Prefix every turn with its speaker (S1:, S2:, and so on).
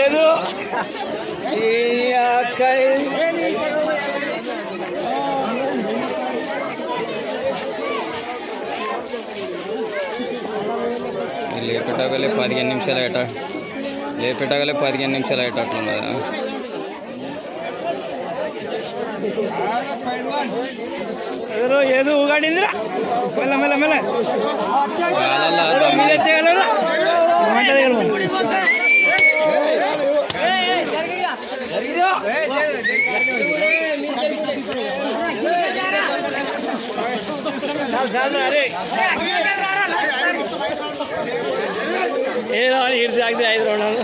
S1: ఏదో లేపెట్టగలే 15 నిమిషాలు అయ్యేట లేపెట్టగలే 15 నిమిషాలు అయ్యేటట్లుంది కదా ఏదో ఊగాడిందిరా మెల్ల మెల్ల మెల్ల ఏదో ఇడిసి ఆగితే 5 రౌండ్లు